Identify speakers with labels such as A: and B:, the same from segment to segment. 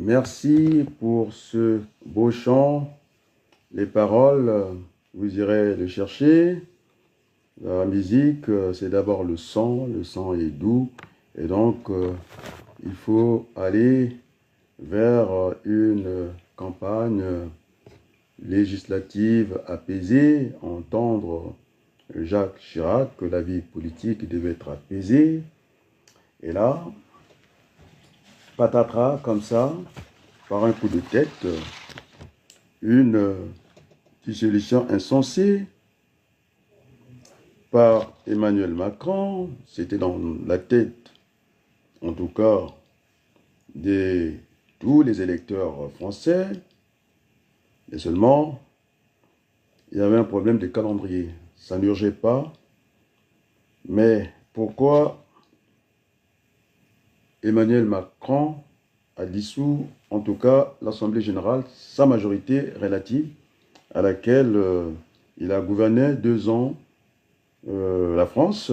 A: Merci pour ce beau chant. Les paroles, vous irez les chercher. La musique, c'est d'abord le son est doux. Et donc, il faut aller vers une campagne législative apaisée, entendre Jacques Chirac que la vie politique devait être apaisée. Et là, patatras, comme ça, par un coup de tête, une dissolution insensée par Emmanuel Macron. C'était dans la tête, en tout cas, de tous les électeurs français. Et seulement, il y avait un problème de calendrier. Ça n'urgeait pas. Mais pourquoi Emmanuel Macron a dissous, en tout cas, l'Assemblée générale, sa majorité relative, à laquelle il a gouverné 2 ans la France,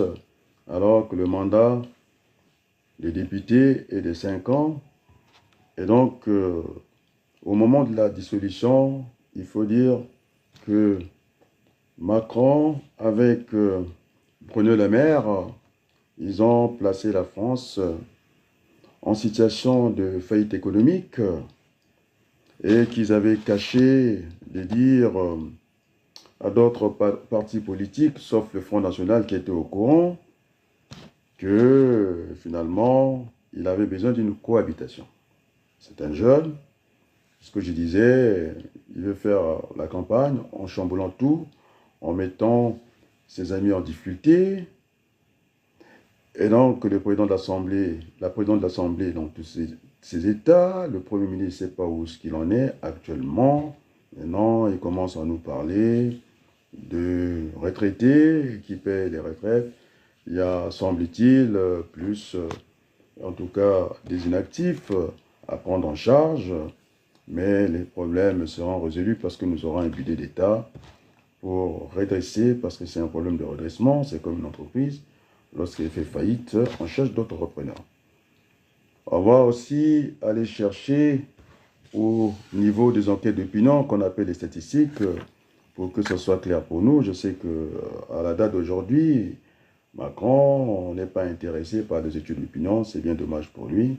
A: alors que le mandat des députés est de 5 ans. Et donc, au moment de la dissolution, il faut dire que Macron, avec Bruno Le Maire, ils ont placé la France en situation de faillite économique et qu'ils avaient caché de dire à d'autres partis politiques, sauf le Front National qui était au courant, que finalement, il avait besoin d'une cohabitation. C'est un jeune, ce que je disais, il veut faire la campagne en chamboulant tout, en mettant ses amis en difficulté. Et donc, le président de l'Assemblée, la présidente de l'Assemblée dans tous ses états, le Premier ministre ne sait pas où ce qu'il en est actuellement. Maintenant, il commence à nous parler de retraités qui paient les retraites. Il y a, semble-t-il, plus, en tout cas, des inactifs à prendre en charge. Mais les problèmes seront résolus parce que nous aurons un budget d'État pour redresser, parce que c'est un problème de redressement, c'est comme une entreprise. Lorsqu'elle fait faillite, on cherche d'autres repreneurs. On va aussi aller chercher au niveau des enquêtes d'opinion qu'on appelle les statistiques, pour que ce soit clair pour nous. Je sais qu'à la date d'aujourd'hui, Macron n'est pas intéressé par les études d'opinion, c'est bien dommage pour lui.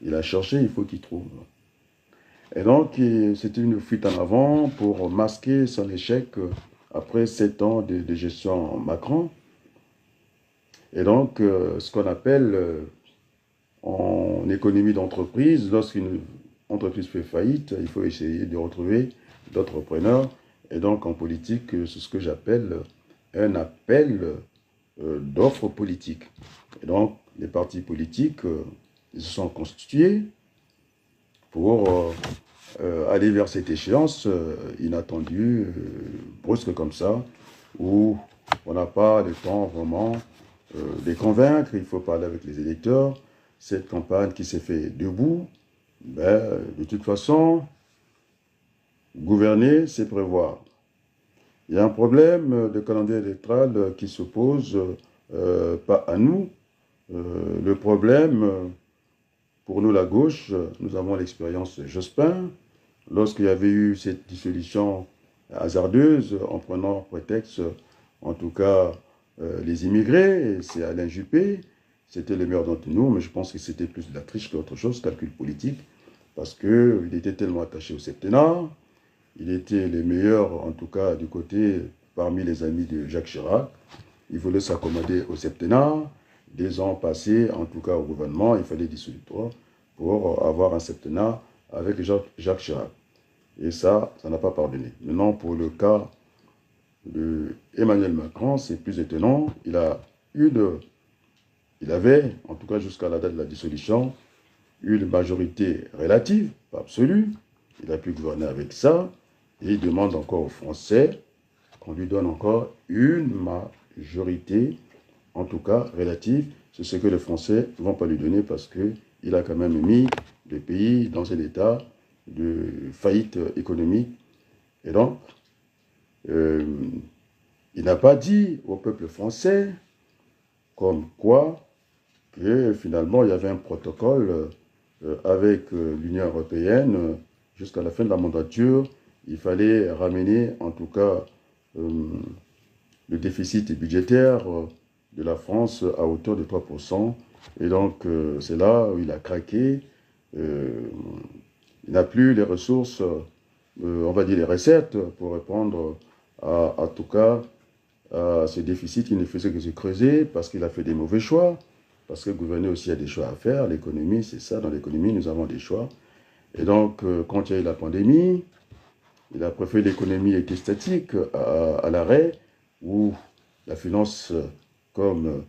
A: Il a cherché, il faut qu'il trouve. Et donc, c'était une fuite en avant pour masquer son échec après 7 ans de gestion Macron. Et donc, ce qu'on appelle en économie d'entreprise, lorsqu'une entreprise fait faillite, il faut essayer de retrouver d'autres repreneurs. Et donc, en politique, c'est ce que j'appelle un appel d'offres politiques. Et donc, les partis politiques, ils se sont constitués pour aller vers cette échéance inattendue, brusque comme ça, où on n'a pas le temps vraiment de les convaincre. Il faut parler avec les électeurs. Cette campagne qui s'est faite debout, ben, de toute façon, gouverner, c'est prévoir. Il y a un problème de calendrier électoral qui se pose, pas à nous. Le problème, pour nous, la gauche, nous avons l'expérience Jospin. Lorsqu'il y avait eu cette dissolution hasardeuse, en prenant prétexte, en tout cas, les immigrés, c'est Alain Juppé, c'était le meilleur d'entre nous, mais je pense que c'était plus de la triche qu'autre chose, calcul politique, parce qu'il était tellement attaché au septennat, il était le meilleur, en tout cas, du côté, parmi les amis de Jacques Chirac, il voulait s'accommoder au septennat, 2 ans passés, en tout cas au gouvernement, il fallait dissoudre pour avoir un septennat avec Jacques Chirac. Et ça n'a pas pardonné. Maintenant, pour le cas de Emmanuel Macron, c'est plus étonnant. Il avait, en tout cas jusqu'à la date de la dissolution, une majorité relative, pas absolue. Il a pu gouverner avec ça. Et il demande encore aux Français qu'on lui donne encore une majorité, en tout cas relative. C'est ce que les Français ne vont pas lui donner parce qu'il a quand même mis le pays dans un état de faillite économique. Et donc, il n'a pas dit au peuple français comme quoi que finalement il y avait un protocole avec l'Union européenne, jusqu'à la fin de la mandature, il fallait ramener en tout cas le déficit budgétaire de la France à hauteur de 3%. Et donc, c'est là où il a craqué. Il n'a plus les ressources, on va dire les recettes, pour répondre en tout cas à ce déficit qui ne faisait que se creuser parce qu'il a fait des mauvais choix. Parce que le gouvernement aussi a des choix à faire. L'économie, c'est ça. Dans l'économie, nous avons des choix. Et donc, quand il y a eu la pandémie, il a préféré l'économie était statique à l'arrêt, où la finance comme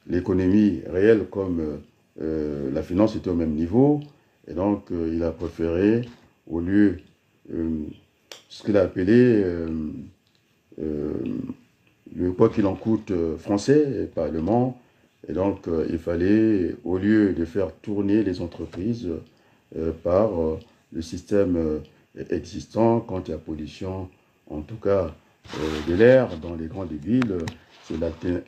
A: l'économie réelle comme la finance était au même niveau. Et donc, il a préféré, au lieu ce qu'il a appelé le quoi qu'il en coûte français et pas allemand. Et donc, il fallait, au lieu de faire tourner les entreprises par le système existant, quand il y a pollution, en tout cas de l'air dans les grandes villes, c'est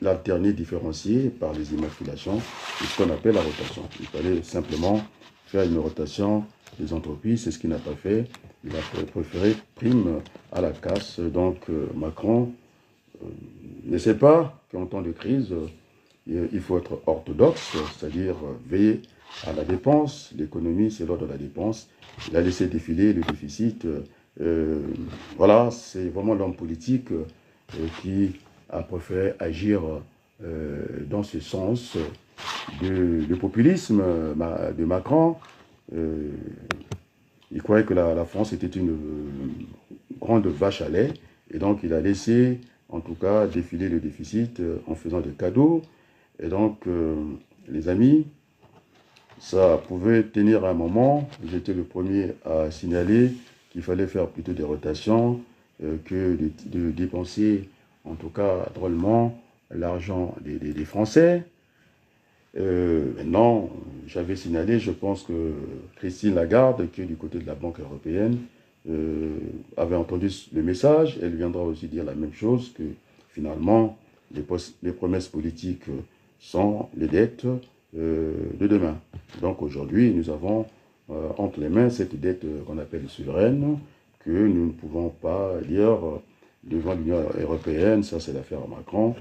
A: l'alterner différencié par les immaculations, c'est ce qu'on appelle la rotation. Il fallait simplement faire une rotation des entreprises, c'est ce qu'il n'a pas fait. Il a préféré prime à la casse. Donc Macron ne sait pas qu'en temps de crise, il faut être orthodoxe, c'est-à-dire veiller à la dépense. L'économie, c'est l'ordre de la dépense. Il a laissé défiler le déficit. Voilà, c'est vraiment l'homme politique qui a préféré agir dans ce sens de populisme de Macron. Il croyait que la France était une grande vache à lait, et donc il a laissé, en tout cas, défiler le déficit en faisant des cadeaux. Et donc, les amis, ça pouvait tenir un moment. J'étais le premier à signaler qu'il fallait faire plutôt des rotations que de dépenser, en tout cas drôlement, l'argent des Français. Maintenant, j'avais signalé, je pense que Christine Lagarde, qui est du côté de la Banque européenne, avait entendu le message. Elle viendra aussi dire la même chose, que finalement, les promesses politiques sont les dettes de demain. Donc aujourd'hui, nous avons entre les mains cette dette qu'on appelle souveraine, que nous ne pouvons pas dire devant l'Union européenne, ça c'est l'affaire Macron.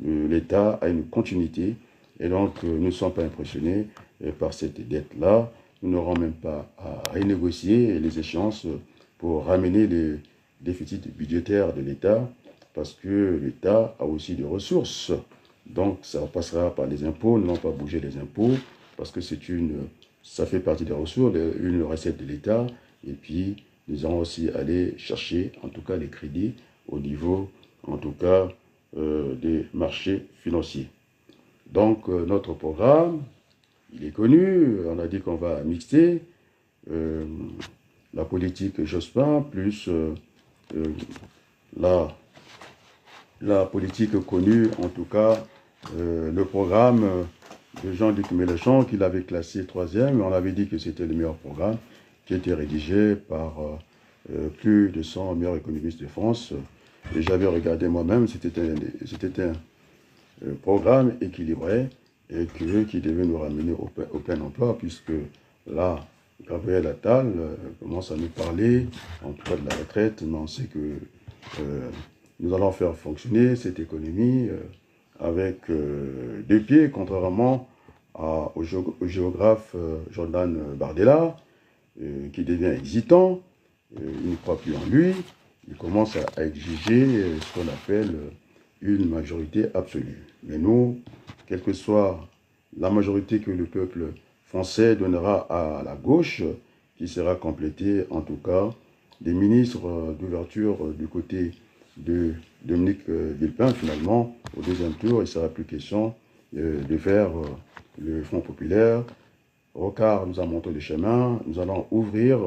A: L'État a une continuité. Et donc, nous ne sommes pas impressionnés par cette dette-là. Nous n'aurons même pas à renégocier les échéances pour ramener les déficits budgétaires de l'État, parce que l'État a aussi des ressources. Donc, ça passera par les impôts. Nous n'allons pas bouger les impôts, parce que ça fait partie des ressources, une recette de l'État. Et puis, nous allons aussi aller chercher, en tout cas, les crédits au niveau, en tout cas, des marchés financiers. Donc, notre programme, il est connu. On a dit qu'on va mixer la politique Jospin plus la politique connue, en tout cas, le programme de Jean-Luc Mélenchon, qu'il avait classé 3e. On avait dit que c'était le meilleur programme qui a été rédigé par plus de 100 meilleurs économistes de France. Et j'avais regardé moi-même, c'était un programme équilibré et qui devait nous ramener au plein emploi, puisque là, Gabriel Attal commence à nous parler, en tout cas de la retraite, mais on sait que nous allons faire fonctionner cette économie avec deux pieds, contrairement au géographe Jordan Bardella, qui devient hésitant, il ne croit plus en lui, il commence à exiger ce qu'on appelle une majorité absolue. Mais nous, quelle que soit la majorité que le peuple français donnera à la gauche, qui sera complétée en tout cas des ministres d'ouverture du côté de Dominique Villepin, finalement, au deuxième tour, il ne sera plus question de faire le Front populaire. Rocard nous a montré le chemin, nous allons ouvrir,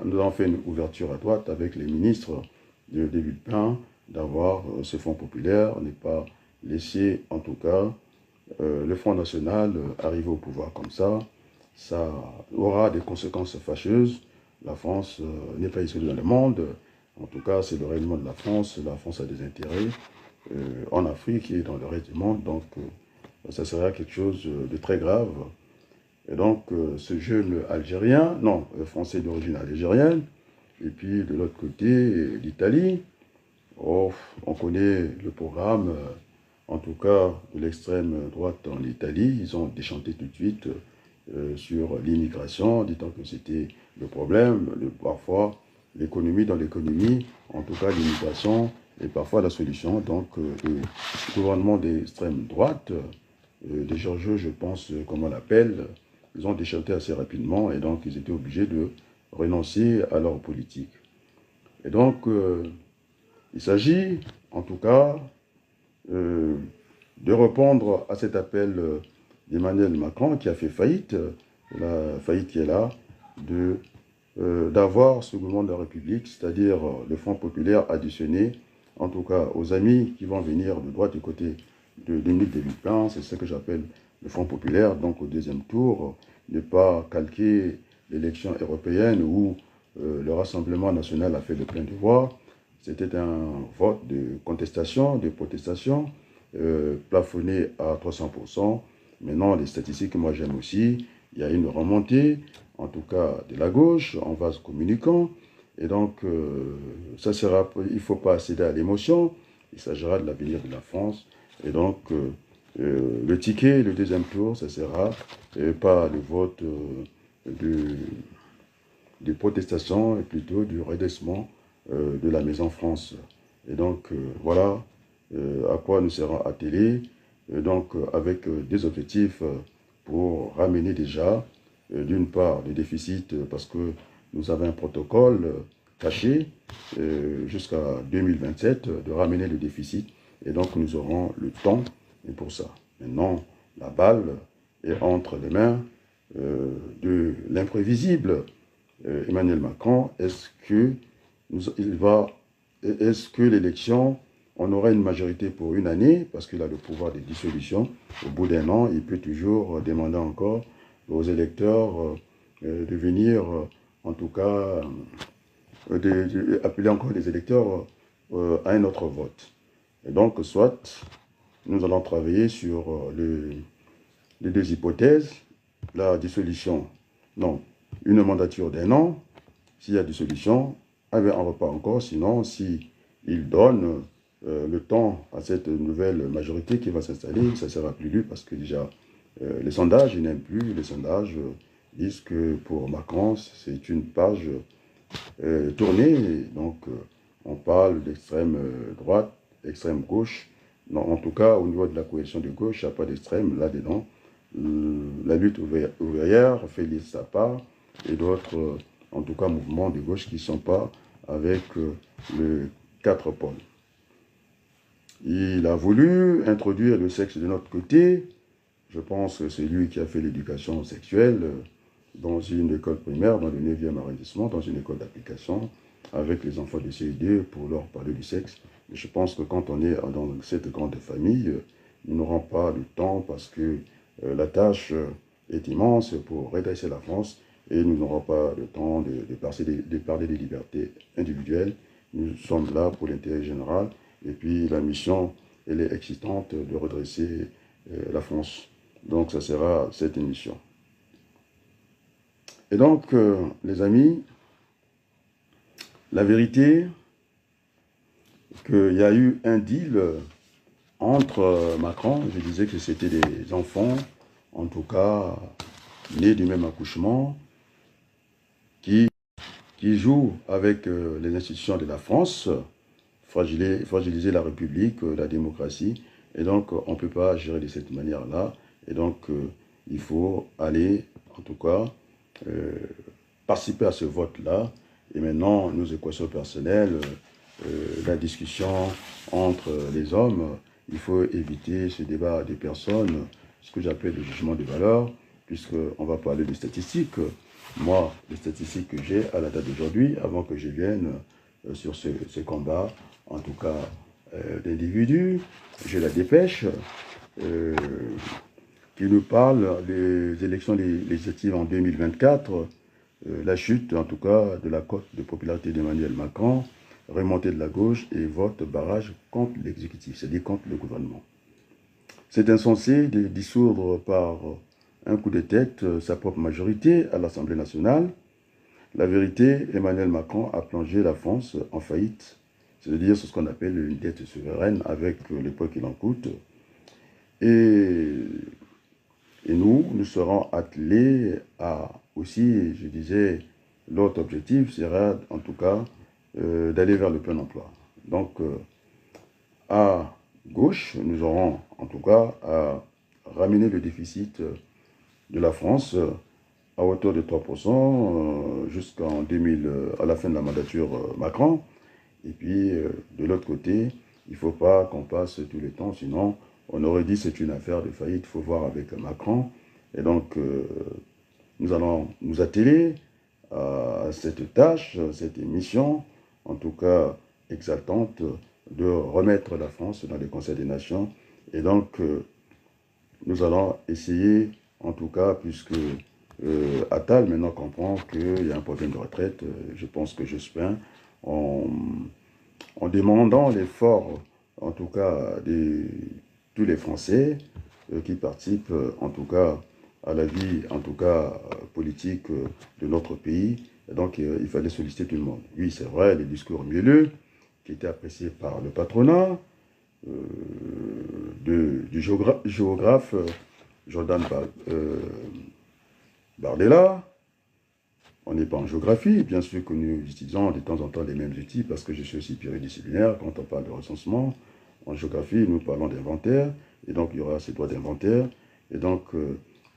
A: nous allons faire une ouverture à droite avec les ministres de Villepin, d'avoir ce Front populaire, on n'est pas laisser en tout cas le Front national arriver au pouvoir comme ça. Ça aura des conséquences fâcheuses. La France n'est pas isolée dans le monde. En tout cas, c'est le rayonnement de la France. La France a des intérêts en Afrique et dans le reste du monde. Donc, ça sera quelque chose de très grave Et donc, ce jeune Algérien, non, Français d'origine algérienne, et puis de l'autre côté, l'Italie. Oh, on connaît le programme, en tout cas de l'extrême droite en Italie. Ils ont déchanté tout de suite sur l'immigration, disant que c'était le problème. Parfois, l'économie dans l'économie, en tout cas l'immigration est parfois la solution. Donc, le gouvernement d'extrême droite, des Georgios, je pense, comme on l'appelle, ils ont déchanté assez rapidement et donc ils étaient obligés de renoncer à leur politique. Et donc, il s'agit, en tout cas, de répondre à cet appel d'Emmanuel Macron qui a fait faillite, la faillite qui est là, d'avoir ce gouvernement de la République, c'est-à-dire le Front populaire additionné, en tout cas aux amis qui vont venir de droite du côté de Dominique de Villepin, c'est ce que j'appelle le Front populaire, donc au deuxième tour, ne pas calquer l'élection européenne où le Rassemblement national a fait le plein de voix. C'était un vote de contestation, de protestation, plafonné à 300%. Maintenant, les statistiques que moi j'aime aussi, il y a une remontée, en tout cas de la gauche, en vase communicant. Et donc, ça sera, il ne faut pas céder à l'émotion. Il s'agira de l'avenir de la France. Et donc, le ticket, le deuxième tour, ça sera pas le vote de protestation, et plutôt du redressement de la Maison France. Et donc, voilà à quoi nous serons attelés. Donc, avec des objectifs pour ramener déjà, d'une part, le déficit, parce que nous avons un protocole caché jusqu'à 2027 de ramener le déficit. Et donc, nous aurons le temps pour ça. Maintenant, la balle est entre les mains de l'imprévisible Emmanuel Macron. Est-ce que l'élection, on aura une majorité pour une année, parce qu'il a le pouvoir de dissolution. Au bout d'un an, il peut toujours demander encore aux électeurs de venir, en tout cas, appeler encore les électeurs à un autre vote. Et donc, soit nous allons travailler sur les deux hypothèses, la dissolution, non, une mandature d'un an, s'il y a dissolution, on repart encore, sinon, si il donne le temps à cette nouvelle majorité qui va s'installer, ça ne sera plus lu parce que déjà, les sondages, ils n'aiment plus, les sondages disent que pour Macron, c'est une page tournée, donc on parle d'extrême droite, extrême gauche, non, en tout cas, au niveau de la coalition de gauche, il n'y a pas d'extrême là-dedans. La lutte ouvrière fait sa part, et d'autres, en tout cas, mouvements de gauche qui ne sont pas avec le 4 pôles. Il a voulu introduire le sexe de notre côté. Je pense que c'est lui qui a fait l'éducation sexuelle dans une école primaire, dans le 9e arrondissement, dans une école d'application, avec les enfants de CI2 pour leur parler du sexe. Mais je pense que quand on est dans cette grande famille, nous n'aurons pas le temps parce que la tâche est immense pour redresser la France et nous n'aurons pas le temps de parler des libertés individuelles. Nous sommes là pour l'intérêt général et puis la mission, elle est excitante de redresser la France. Donc ça sera cette émission. Et donc, les amis, la vérité, qu'il y a eu un deal entre Macron, je disais que c'était des enfants, en tout cas, nés du même accouchement, qui jouent avec les institutions de la France, fragiliser la République, la démocratie, et donc on ne peut pas gérer de cette manière-là, et donc il faut aller, en tout cas, participer à ce vote-là, et maintenant, nos équations personnelles, la discussion entre les hommes, il faut éviter ce débat des personnes, ce que j'appelle le jugement de valeur, puisqu'on va parler de statistiques. Moi, les statistiques que j'ai à la date d'aujourd'hui, avant que je vienne sur ce combat, en tout cas d'individus, j'ai la dépêche qui nous parle des élections législatives en 2024, la chute en tout cas de la cote de popularité d'Emmanuel Macron, remontée de la gauche et vote barrage contre l'exécutif, c'est-à-dire contre le gouvernement. C'est insensé de dissoudre par un coup de tête sa propre majorité à l'Assemblée nationale. La vérité, Emmanuel Macron a plongé la France en faillite, c'est-à-dire ce qu'on appelle une dette souveraine avec le poids qu'il en coûte. Et nous serons attelés à aussi, je disais, l'autre objectif sera en tout cas d'aller vers le plein emploi. Donc, à gauche, nous aurons en tout cas à ramener le déficit de la France à hauteur de 3% jusqu'en 2000, à la fin de la mandature Macron. Et puis, de l'autre côté, il ne faut pas qu'on passe tout le temps, sinon on aurait dit c'est une affaire de faillite, il faut voir avec Macron. Et donc, nous allons nous atteler à cette tâche, cette mission, en tout cas exaltante, de remettre la France dans les conseils des nations. Et donc, nous allons essayer, en tout cas, puisque Attal maintenant comprend qu'il y a un problème de retraite, je pense que Jospin, en demandant l'effort, en tout cas, de tous les Français qui participent, en tout cas, à la vie, en tout cas, politique de notre pays. Et donc, il fallait solliciter tout le monde. Oui, c'est vrai, les discours mielleux, qui étaient appréciés par le patronat, du géographe Jordan Bardella. On n'est pas en géographie, bien sûr que nous utilisons de temps en temps les mêmes outils parce que je suis aussi pluridisciplinaire quand on parle de recensement. En géographie, nous parlons d'inventaire et donc il y aura ces droits d'inventaire. Et donc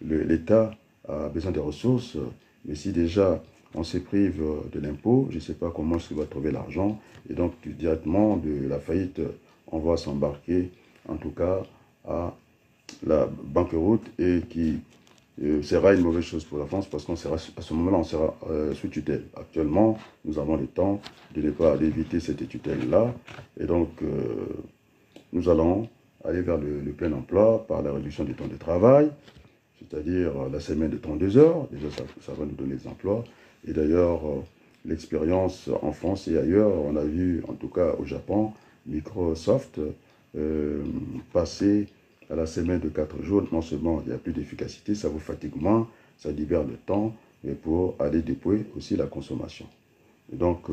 A: l'État a besoin de ressources, mais si déjà on se prive de l'impôt, je ne sais pas comment il va trouver l'argent. Et donc directement de la faillite, on va s'embarquer en tout cas à la banqueroute et qui sera une mauvaise chose pour la France parce qu'on sera, à ce moment-là, on sera sous tutelle. Actuellement, nous avons le temps de ne pas éviter cette tutelle-là. Et donc, nous allons aller vers le plein emploi par la réduction du temps de travail, c'est-à-dire la semaine de 32 heures. Déjà, ça va nous donner des emplois. Et d'ailleurs, l'expérience en France et ailleurs, on a vu, en tout cas au Japon, Microsoft passer à la semaine de 4 jours, non seulement il n'y a plus d'efficacité, ça vous fatigue moins, ça libère le temps, mais pour aller déployer aussi la consommation. Et donc,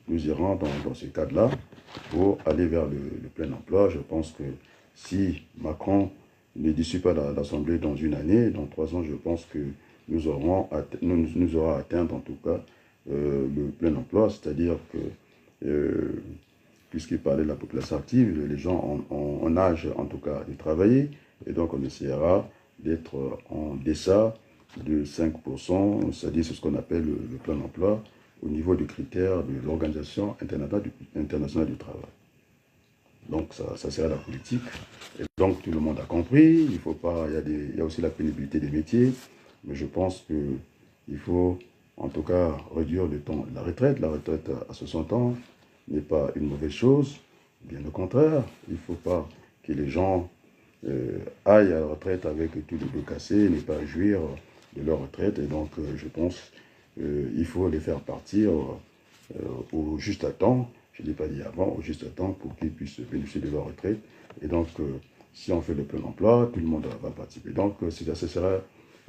A: nous irons dans ce cadre-là pour aller vers le plein emploi. Je pense que si Macron ne dissout pas l'Assemblée dans une année, dans 3 ans, je pense que nous aurons atteint en tout cas le plein emploi, c'est-à-dire que puisqu'il parlait de la population active, les gens en âge, en tout cas, de travailler. Et donc, on essaiera d'être en deçà de 5%, c'est-à-dire c'est ce qu'on appelle le plein emploi, au niveau du critère de l'Organisation internationale du travail. Donc, ça sera la politique. Et donc, tout le monde a compris. Il faut pas, il y a aussi la pénibilité des métiers. Mais je pense qu'il faut, en tout cas, réduire le temps de la retraite. La retraite à 60 ans n'est pas une mauvaise chose, bien au contraire. Il ne faut pas que les gens aillent à la retraite avec tout le dos cassé, ne pas jouir de leur retraite. Et donc, je pense qu'il faut les faire partir au juste à temps, je ne l'ai pas dit avant, au juste à temps pour qu'ils puissent bénéficier de leur retraite. Et donc, si on fait le plein emploi, tout le monde va participer. Donc, ce sera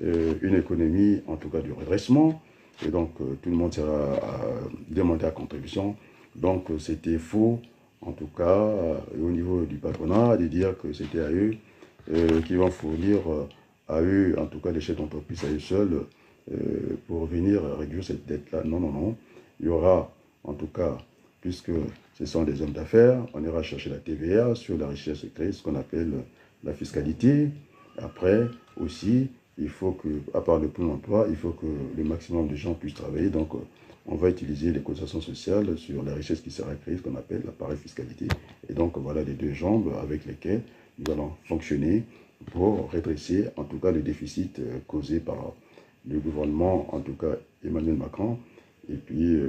A: une économie, en tout cas, du redressement. Et donc, tout le monde sera demandé à contribution. Donc, c'était faux, en tout cas, au niveau du patronat, de dire que c'était à eux qui vont fournir à eux, en tout cas, les chefs d'entreprise à eux seuls, pour venir réduire cette dette-là. Non, non, non. Il y aura, en tout cas, puisque ce sont des hommes d'affaires, on ira chercher la TVA sur la richesse créée, ce qu'on appelle la fiscalité. Après, aussi, il faut que, à part le plein emploi, il faut que le maximum de gens puissent travailler. Donc, on va utiliser les cotisations sociales sur la richesse qui sera créée, ce qu'on appelle l'appareil fiscalité. Et donc, voilà les deux jambes avec lesquelles nous allons fonctionner pour redresser, en tout cas, le déficit causé par le gouvernement, en tout cas Emmanuel Macron, et puis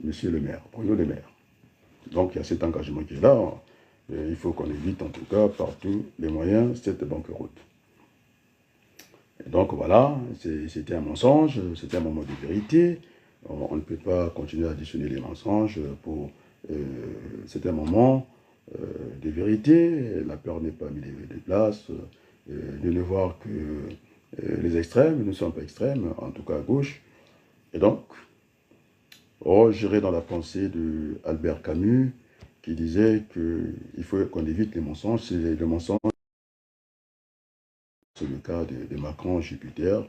A: Monsieur le maire, Bruno Le Maire. Donc, il y a cet engagement qui est là. Il faut qu'on évite, en tout cas, par tous les moyens, cette banqueroute. Et donc, voilà, c'était un mensonge, c'était un moment de vérité. On ne peut pas continuer à additionner les mensonges pour... c'est un moment de vérité. La peur n'est pas mise de place. de ne voir que les extrêmes. Nous ne sommes pas extrêmes, en tout cas à gauche. Et donc, j'irai dans la pensée de Albert Camus, qui disait qu'il faut qu'on évite les mensonges. C'est le mensonge, c'est le cas de Macron, Jupiter,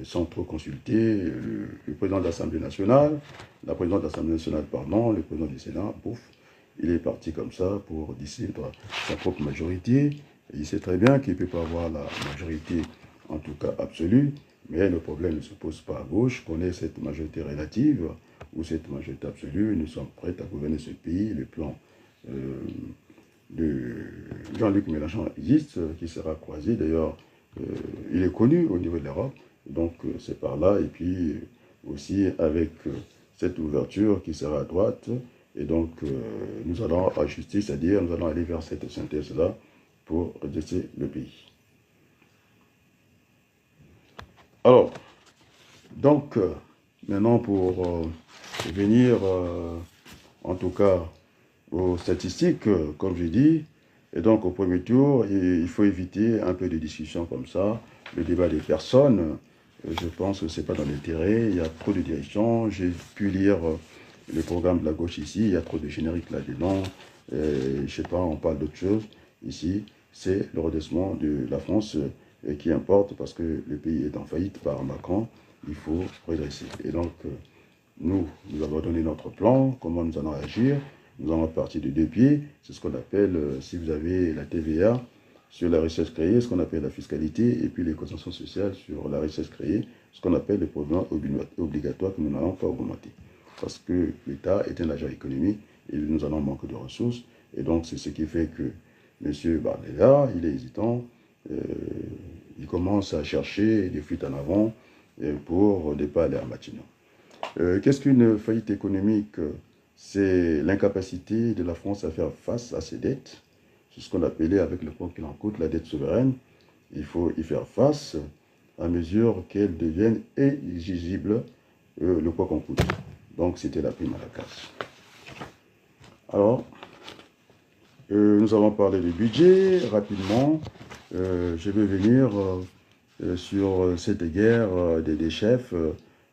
A: sans trop consulter le président de l'Assemblée nationale, la présidente de l'Assemblée nationale, pardon, le président du Sénat, pouf, il est parti comme ça pour dissoudre sa propre majorité. Et il sait très bien qu'il ne peut pas avoir la majorité, en tout cas absolue, mais le problème ne se pose pas à gauche, qu'on ait cette majorité relative ou cette majorité absolue. Nous sommes prêts à gouverner ce pays. Le plan de Jean-Luc Mélenchon existe, qui sera croisé. D'ailleurs, il est connu au niveau de l'Europe, donc c'est par là. Et puis aussi avec cette ouverture qui sera à droite. Et donc, nous allons ajuster, c'est-à-dire nous allons aller vers cette synthèse-là pour redresser le pays. Alors, donc, maintenant pour venir, en tout cas, aux statistiques, comme j'ai dit, et donc au premier tour, il faut éviter un peu de discussion comme ça, le débat des personnes. Je pense que ce n'est pas dans l'intérêt, il y a trop de directions. J'ai pu lire le programme de la gauche ici, il y a trop de génériques là-dedans. Je ne sais pas, on parle d'autre chose. Ici, c'est le redressement de la France qui importe parce que le pays est en faillite par Macron. Il faut redresser. Et donc, nous avons donné notre plan, comment nous allons agir. Nous allons partir de deux pieds. C'est ce qu'on appelle, si vous avez la TVA sur la richesse créée, ce qu'on appelle la fiscalité, et puis les cotisations sociales sur la richesse créée, ce qu'on appelle le prélèvement obligatoire que nous n'allons pas augmenter. Parce que l'État est un agent économique et nous allons manquer de ressources. Et donc, c'est ce qui fait que M. Bardella, il est hésitant. Il commence à chercher des fuites en avant pour ne pas aller à Matignon. Qu'est-ce qu'une faillite économique? C'est l'incapacité de la France à faire face à ses dettes. C'est ce qu'on appelait avec le plan qu'il en coûte la dette souveraine. Il faut y faire face à mesure qu'elle devienne éligible le quoi qu'on coûte. Donc c'était la prime à la casse. Alors, nous allons parler du budget rapidement. Je vais venir sur cette guerre des chefs,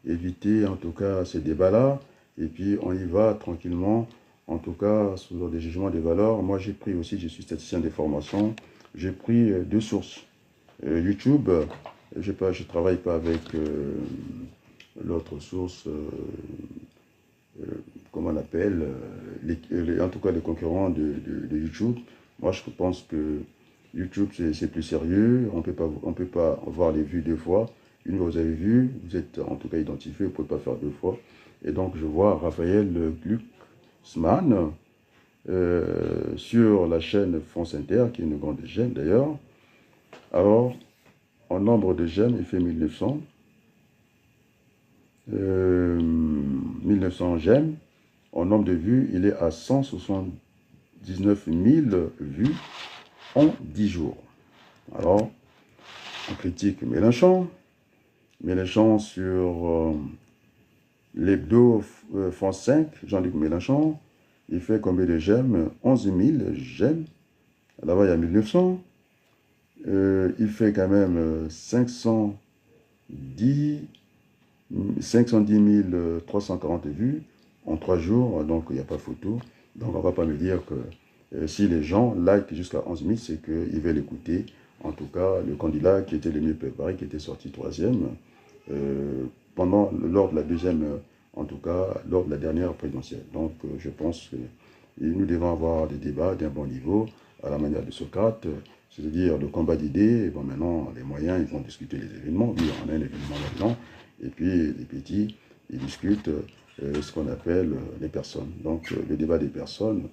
A: éviter en tout cas ces débats-là. Et puis on y va tranquillement, en tout cas sur des jugements de valeur. Moi j'ai pris aussi, je suis statisticien des formations, j'ai pris deux sources. YouTube, je ne travaille pas avec l'autre source, comment on appelle, en tout cas les concurrents de YouTube. Moi je pense que YouTube c'est plus sérieux, on peut pas voir les vues deux fois. Une fois vous avez vu, vous êtes en tout cas identifié, vous ne pouvez pas faire deux fois. Et donc je vois Raphaël Glucksmann sur la chaîne France Inter, qui est une grande chaîne d'ailleurs. Alors, en nombre de j'aime, il fait 1900. 1900 j'aime. En nombre de vues, il est à 179 000 vues en 10 jours. Alors, on critique Mélenchon. Mélenchon sur l'hebdo France 5, Jean-Luc Mélenchon, il fait combien de j'aime? 11 000 j'aime. Là-bas, il y a 1900. Il fait quand même 510 340 vues en 3 jours, donc il n'y a pas photo. Donc on ne va pas me dire que si les gens like jusqu'à 11 000, c'est qu'ils veulent écouter, en tout cas, le candidat qui était le mieux préparé, qui était sorti 3e, lors de la deuxième, en tout cas, lors de la dernière présidentielle. Donc je pense que nous devons avoir des débats d'un bon niveau, à la manière de Socrate, c'est-à-dire le combat d'idées. Bon, maintenant, les moyens, ils vont discuter les événements. Oui, on a un événement là-dedans. Et puis, les petits, ils discutent ce qu'on appelle les personnes. Donc, le débat des personnes,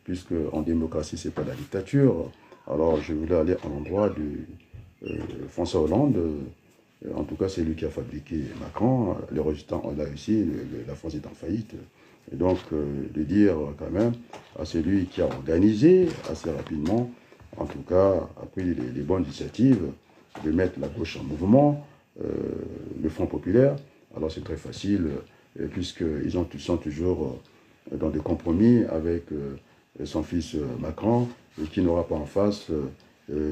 A: puisque en démocratie, ce n'est pas la dictature. Alors, je voulais aller à l'endroit de François Hollande. En tout cas, c'est lui qui a fabriqué Macron. Les résultats, on l'a réussi. La France est en faillite. Et donc, de dire quand même à celui qui a organisé assez rapidement, en tout cas, a pris les bonnes initiatives de mettre la gauche en mouvement, le Front populaire. Alors c'est très facile, puisqu'ils sont toujours dans des compromis avec son fils Macron, et qui n'aura pas en face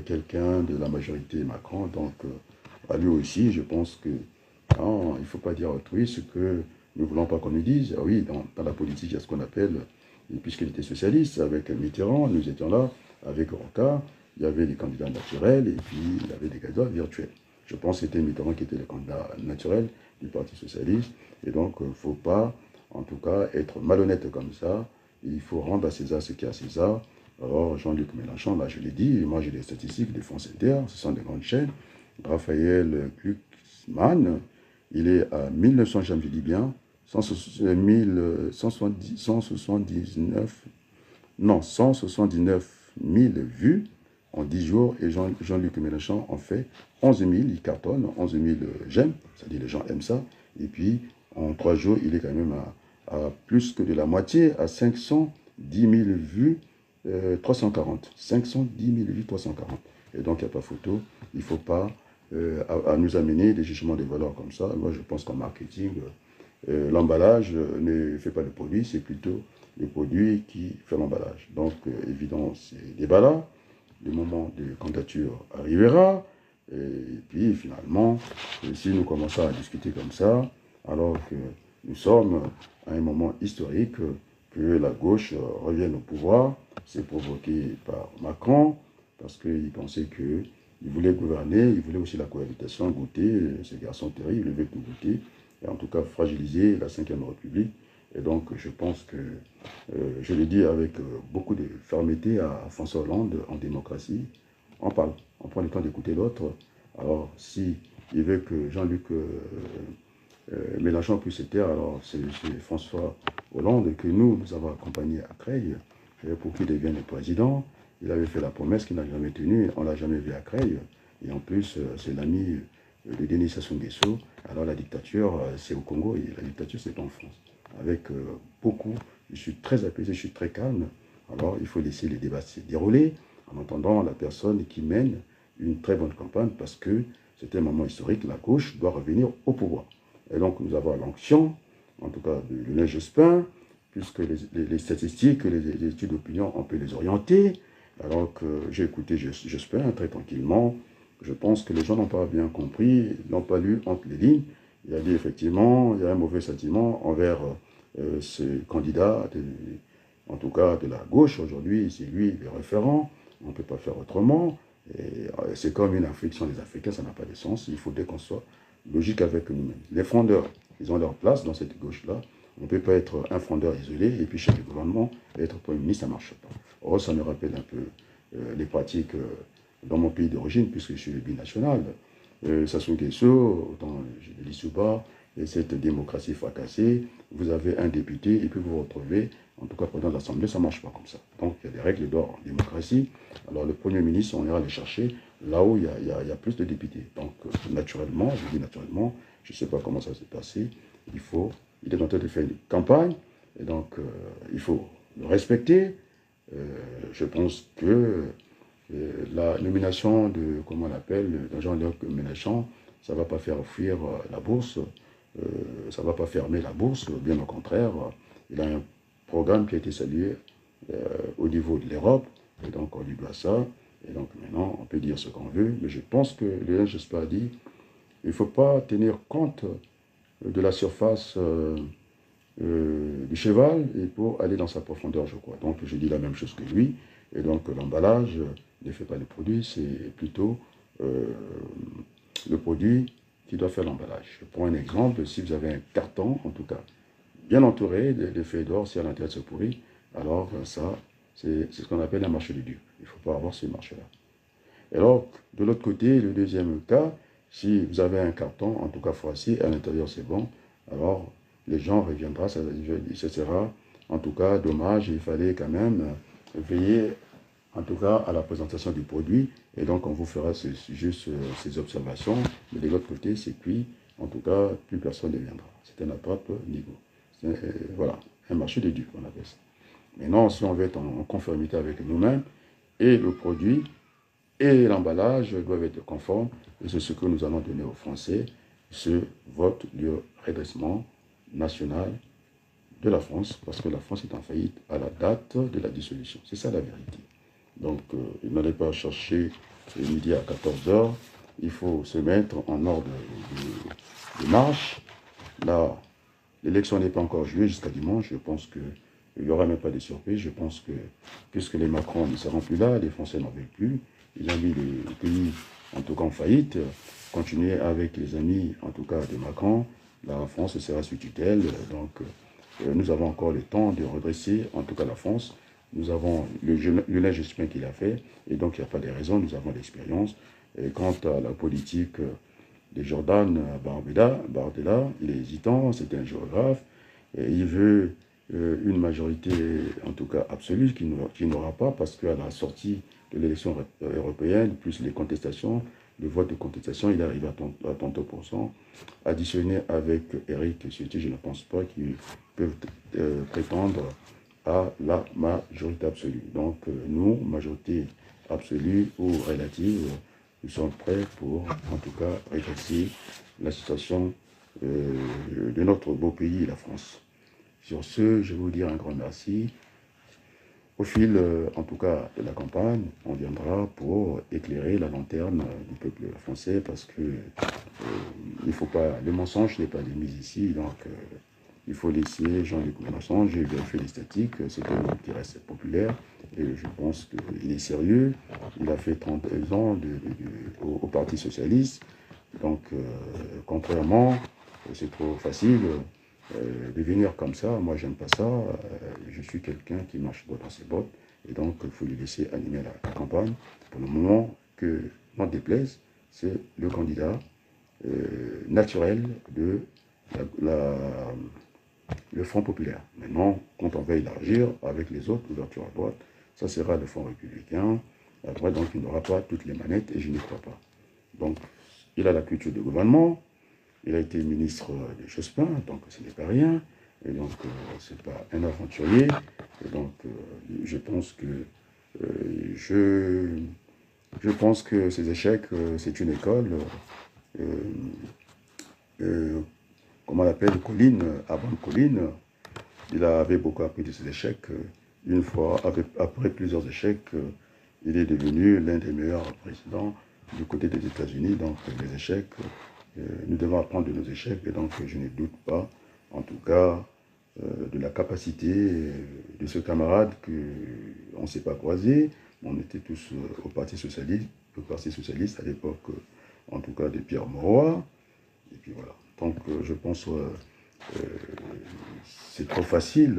A: quelqu'un de la majorité Macron. Donc, à lui aussi, je pense que non, il ne faut pas dire autrui ce que nous ne voulons pas qu'on nous dise. Ah oui, dans la politique, il y a ce qu'on appelle, puisqu'il était socialiste, avec Mitterrand, nous étions là, avec Rocard, il y avait des candidats naturels et puis il y avait des candidats virtuels. Je pense que c'était Mitterrand qui était le candidat naturel du Parti socialiste. Et donc, il ne faut pas, en tout cas, être malhonnête comme ça. Il faut rendre à César ce qu'il y a à César. Alors, Jean-Luc Mélenchon, là, je l'ai dit, moi j'ai des statistiques de France Inter, ce sont des grandes chaînes. Raphaël Glucksmann, il est à 1900, je dis bien, 179 000 vues en 10 jours. Et Jean-Luc Mélenchon en fait 11 000, il cartonne, 11 000 j'aime, c'est-à-dire les gens aiment ça. Et puis, en 3 jours, il est quand même à plus que de la moitié, à 510 000 vues, 340. 510 000 vues, 340. Et donc, il n'y a pas photo. Il ne faut pas à nous amener des jugements de valeur comme ça. Moi, je pense qu'en marketing, l'emballage ne fait pas le produit, c'est plutôt le produit qui fait l'emballage. Donc, évidemment, ces débats-là, le moment de candidature arrivera, et puis finalement, si nous commençons à discuter comme ça, alors que nous sommes à un moment historique, que la gauche revienne au pouvoir, c'est provoqué par Macron, parce qu'il pensait qu'il voulait gouverner, il voulait aussi la cohabitation, goûter, ce garçon terrible, il veut tout goûter, et en tout cas fragiliser la Ve République. Et donc je pense que, je le dis avec beaucoup de fermeté à François Hollande, en démocratie, on parle, on prend le temps d'écouter l'autre. Alors si il veut que Jean-Luc Mélenchon puisse se taire, alors c'est François Hollande que nous avons accompagné à Creil pour qu'il devienne président. Il avait fait la promesse qu'il n'a jamais tenue, on ne l'a jamais vu à Creil. Et en plus, c'est l'ami de Denis Sassou Nguesso. Alors la dictature, c'est au Congo et la dictature, c'est en France. Avec beaucoup, je suis très apaisé, je suis très calme. Alors il faut laisser les débats se dérouler en entendant la personne qui mène une très bonne campagne parce que c'est un moment historique, la gauche doit revenir au pouvoir. Et donc nous avons l'onction, en tout cas de Lionel Jospin, puisque les statistiques, les études d'opinion, on peut les orienter. Alors que j'ai écouté Jospin très tranquillement. Je pense que les gens n'ont pas bien compris, n'ont pas lu entre les lignes. Il a dit effectivement, il y a un mauvais sentiment envers ce candidat, en tout cas de la gauche aujourd'hui, c'est lui le référent, on ne peut pas faire autrement. C'est comme une affliction des Africains, ça n'a pas de sens. Il faudrait qu'on soit logique avec nous-mêmes. Les frondeurs, ils ont leur place dans cette gauche-là. On ne peut pas être un frondeur isolé et puis chez le gouvernement, être Premier ministre, ça ne marche pas. Or, ça me rappelle un peu les pratiques dans mon pays d'origine, puisque je suis binational. Sassou Nguesso, autant l'Issouba, et cette démocratie fracassée, vous avez un député et puis vous vous retrouvez, en tout cas président de l'Assemblée, ça ne marche pas comme ça. Donc il y a des règles d'or en démocratie. Alors le Premier ministre, on ira les chercher là où il y a plus de députés. Donc naturellement, je dis naturellement, je ne sais pas comment ça s'est passé, il est en train de faire une campagne, et donc il faut le respecter. Je pense que la nomination de, comment on l'appelle, de Jean-Luc Mélenchon, ça ne va pas faire fuir la bourse, ça ne va pas fermer la bourse, bien au contraire. Il a un programme qui a été salué au niveau de l'Europe, et donc on lui doit ça. Et donc maintenant, on peut dire ce qu'on veut, mais je pense que Lionel Jospin a dit il ne faut pas tenir compte de la surface du cheval et pour aller dans sa profondeur, je crois. Donc je dis la même chose que lui. Et donc l'emballage ne fait pas le produit, c'est plutôt le produit qui doit faire l'emballage. Je prends un exemple, si vous avez un carton, en tout cas, bien entouré de feuilles d'or, si à l'intérieur c'est pourri, alors ça, c'est ce qu'on appelle un marché de Dieu. Il ne faut pas avoir ce marché-là. Et alors, de l'autre côté, le deuxième cas, si vous avez un carton, en tout cas froissé, à l'intérieur c'est bon, alors les gens reviendront, ça sera en tout cas dommage, il fallait quand même veiller en tout cas à la présentation du produit, et donc on vous fera juste ces observations, mais de l'autre côté c'est cuit, en tout cas plus personne ne viendra. C'est un attrape-nigo. Voilà, un marché de Dieu, on appelle ça. Maintenant, si on veut être en conformité avec nous-mêmes, et le produit et l'emballage doivent être conformes, et c'est ce que nous allons donner aux Français, ce vote du redressement national de la France, parce que la France est en faillite à la date de la dissolution. C'est ça la vérité. Donc, il n'allait pas chercher le midi à 14 h. Il faut se mettre en ordre de marche. Là, l'élection n'est pas encore jouée jusqu'à dimanche. Je pense qu'il n'y aura même pas de surprise. Je pense que, puisque les Macron ne seront plus là, les Français n'en veulent plus. Ils ont mis le pays, en tout cas en faillite. Continuer avec les amis, en tout cas de Macron. La France sera sous tutelle. Donc, nous avons encore le temps de redresser, en tout cas la France. Nous avons le linge Jospin qu'il a fait. Et donc, il n'y a pas de raison. Nous avons l'expérience. Et quant à la politique de Jordan Bardella, il est hésitant, c'est un géographe, et il veut une majorité, en tout cas absolue, qu'il n'aura pas, parce qu'à la sortie de l'élection européenne, plus les contestations, le vote de contestation, il arrive à 30%. Additionné avec Éric Ciotti, je ne pense pas qu'ils peuvent prétendre à la majorité absolue. Donc, nous, majorité absolue ou relative, nous sommes prêts pour, en tout cas, redresser la situation de notre beau pays, la France. Sur ce, je vais vous dire un grand merci. Au fil, en tout cas, de la campagne, on viendra pour éclairer la lanterne du peuple français parce que il faut pas, le mensonge n'est pas de mise ici, donc il faut laisser Jean-Luc Mélenchon, j'ai vérifié les statistiques, c'est un homme qui reste populaire et je pense qu'il est sérieux. Il a fait 32 ans au Parti Socialiste, donc contrairement, c'est trop facile de venir comme ça. Moi, j'aime pas ça. Je suis quelqu'un qui marche droit dans ses bottes et donc il faut lui laisser animer la campagne. Pour le moment, que n'en déplaise, c'est le candidat naturel de le Front populaire. Maintenant, quand on va élargir avec les autres, l'ouverture à droite, ça sera le Front républicain. À droite, donc, il n'aura pas toutes les manettes et je n'y crois pas. Donc, il a la culture de gouvernement, il a été ministre de Jospin, donc ce n'est pas rien. Et donc, c'est pas un aventurier. Et donc, je pense que ces échecs, c'est une école. Comment on l'appelle, Colline, avant Colline, il avait beaucoup appris de ses échecs. Une fois, après plusieurs échecs, il est devenu l'un des meilleurs présidents du côté des États-Unis. Donc, les échecs, nous devons apprendre de nos échecs. Et donc, je ne doute pas, en tout cas, de la capacité de ce camarade qu'on ne s'est pas croisé. On était tous au Parti socialiste à l'époque, en tout cas, de Pierre Mauroy. Et puis voilà. Donc, je pense c'est trop facile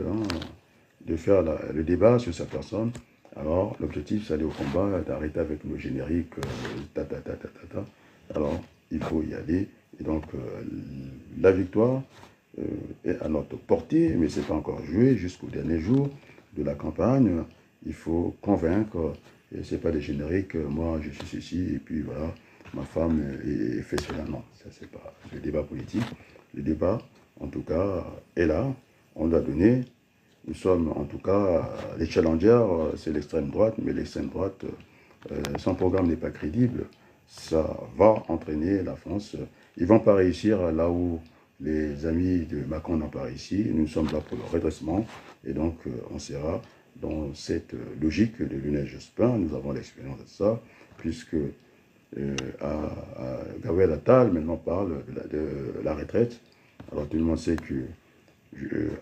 A: de faire le débat sur sa personne. Alors, l'objectif, c'est d'aller au combat, d'arrêter avec nos génériques, Alors, il faut y aller. Et donc, la victoire est à notre portée, mais ce n'est pas encore joué jusqu'au dernier jour de la campagne. Il faut convaincre, et ce n'est pas des génériques, moi je suis ceci, et puis voilà, ma femme fait cela. Non, ça c'est pas le débat politique. Le débat, en tout cas, est là, on l'a donné. Nous sommes, en tout cas, les challengers, c'est l'extrême droite, mais l'extrême droite, son programme n'est pas crédible. Ça va entraîner la France. Ils ne vont pas réussir là où les amis de Macron n'ont pas réussi. Nous sommes là pour le redressement. Et donc, on sera dans cette logique de Lionel Jospin. Nous avons l'expérience de ça, puisque Gabriel Attal maintenant parle de la retraite. Alors, tout le monde sait que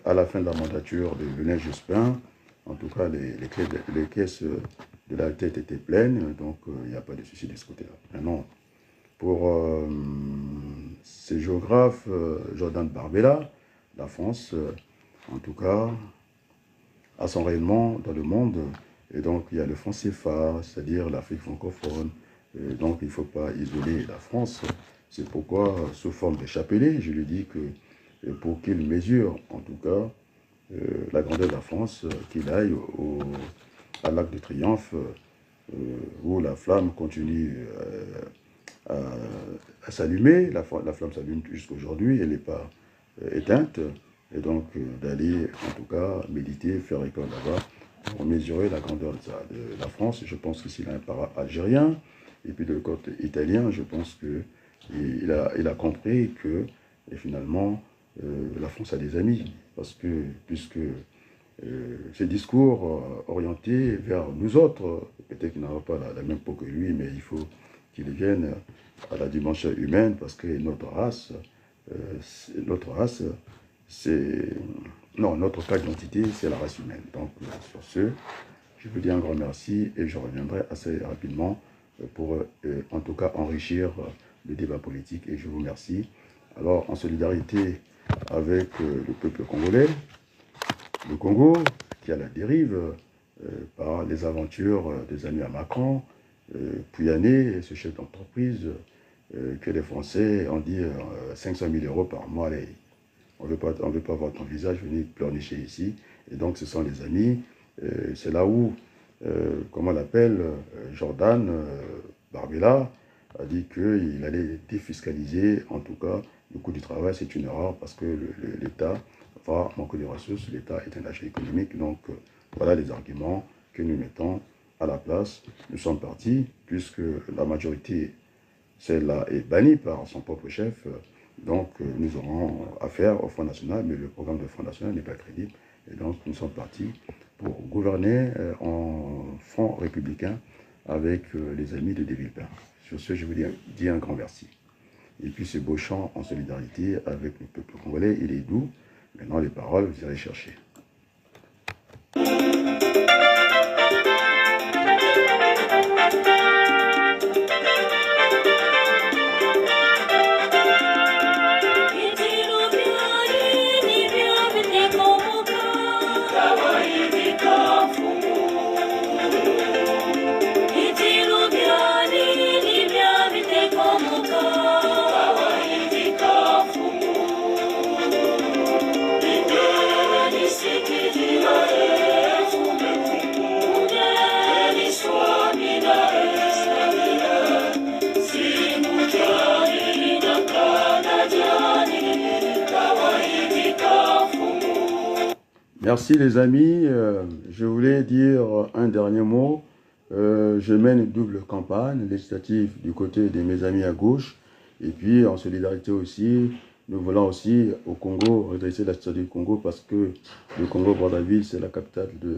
A: à la fin de la mandature de Lionel Jospin, en tout cas, les caisses de la tête étaient pleines, donc il n'y a pas de souci de ce côté-là. Maintenant, pour ces géographes, Jordan Bardella, la France, en tout cas, a son rayonnement dans le monde. Et donc, il y a le franc CFA, c'est-à-dire l'Afrique francophone. Et donc, il ne faut pas isoler la France. C'est pourquoi, sous forme de chapelet, je lui dis que pour qu'il mesure, en tout cas, la grandeur de la France, qu'il aille à l'Arc de Triomphe, où la flamme continue à s'allumer. La flamme s'allume jusqu'aujourd'hui, elle n'est pas éteinte. Et donc, d'aller, en tout cas, méditer, faire école là-bas, pour mesurer la grandeur de la France. Je pense que s'il a un para algérien, et puis de le côté italien, je pense qu'il a compris que, et finalement, la France a des amis, parce que, puisque ces discours orientés vers nous autres. Peut-être qu'il n'aura pas la même peau que lui, mais il faut qu'il vienne à la dimension humaine, parce que notre race, c'est... Non, notre cas d'identité, c'est la race humaine. Donc, sur ce, je vous dis un grand merci et je reviendrai assez rapidement pour, en tout cas, enrichir le débat politique. Et je vous remercie. Alors, en solidarité avec le peuple congolais, le Congo, qui a la dérive par les aventures des amis à Macron, Pouyanné, ce chef d'entreprise, que les Français ont dit 500 000 € par mois. Allez, on ne veut pas voir ton visage venir pleurnicher ici. Et donc, ce sont les amis. C'est là où, comment on l'appelle, Jordan Barbella a dit qu'il allait défiscaliser, en tout cas, le coût du travail. C'est une erreur parce que l'État va manquer de ressources. L'État est un agent économique. Donc, voilà les arguments que nous mettons à la place. Nous sommes partis, puisque la majorité, celle-là, est bannie par son propre chef. Donc, nous aurons affaire au Front National, mais le programme du Front National n'est pas crédible. Et donc, nous sommes partis pour gouverner en front républicain avec les amis de Villepin. Sur ce, je vous dis un grand merci. Et puis, ce beau chant en solidarité avec le peuple congolais, il est doux. Maintenant, les paroles, vous irez chercher. Merci les amis, je voulais dire un dernier mot. Je mène une double campagne législative du côté de mes amis à gauche et puis en solidarité aussi, nous voulons aussi au Congo redresser la situation du Congo parce que le Congo-Brazzaville c'est la capitale de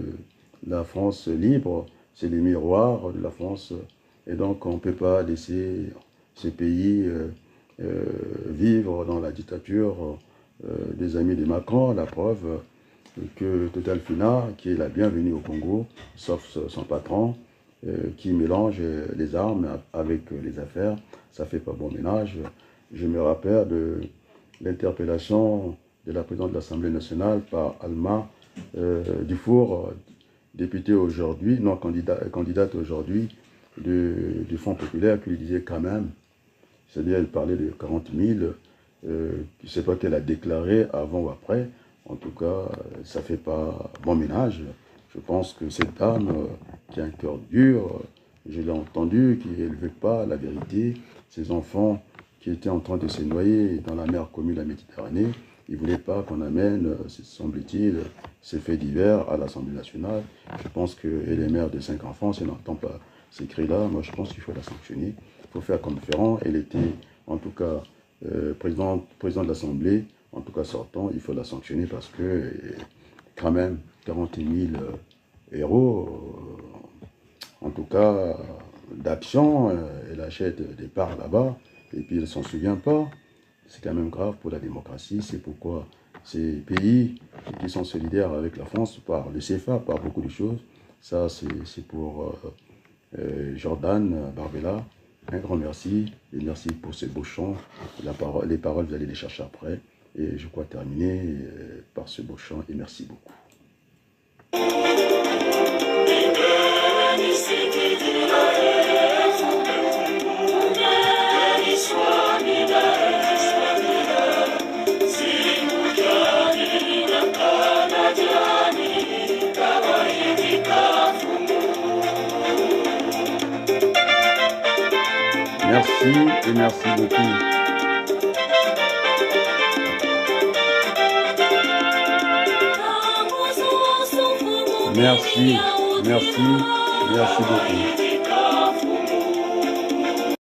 A: la France libre, c'est le miroir de la France et donc on ne peut pas laisser ce pays vivre dans la dictature des amis de Macron, la preuve que Total Fina, qui est la bienvenue au Congo, sauf son patron, qui mélange les armes avec les affaires, ça ne fait pas bon ménage. Je me rappelle de l'interpellation de la présidente de l'Assemblée nationale par Alma Dufour, députée aujourd'hui, non candidate aujourd'hui du Front populaire, qui lui disait quand même, c'est-à-dire elle parlait de 40 000, je ne sais pas qu'elle a déclaré avant ou après. En tout cas, ça ne fait pas bon ménage. Je pense que cette dame qui a un cœur dur, je l'ai entendu, qui n'élevait pas la vérité. Ses enfants qui étaient en train de se noyer dans la mer commune, la Méditerranée, ils ne voulaient pas qu'on amène, semble-t-il, ces faits divers à l'Assemblée nationale. Je pense qu'elle est mère de 5 enfants, si elle n'entend pas ces cris-là, moi je pense qu'il faut la sanctionner. Il faut faire comme Ferrand. Elle était, en tout cas, président de l'Assemblée. En tout cas, sortant, il faut la sanctionner parce que, quand même, 40 000 euros, en tout cas, d'action, elle achète des parts là-bas, et puis elle ne s'en souvient pas. C'est quand même grave pour la démocratie. C'est pourquoi ces pays qui sont solidaires avec la France par le CFA, par beaucoup de choses, ça c'est pour Jordan Barbella. Un grand merci, et merci pour ces beaux chants. Les paroles, vous allez les chercher après. Et je crois terminer par ce beau chant et merci beaucoup. Merci et merci beaucoup. Merci beaucoup.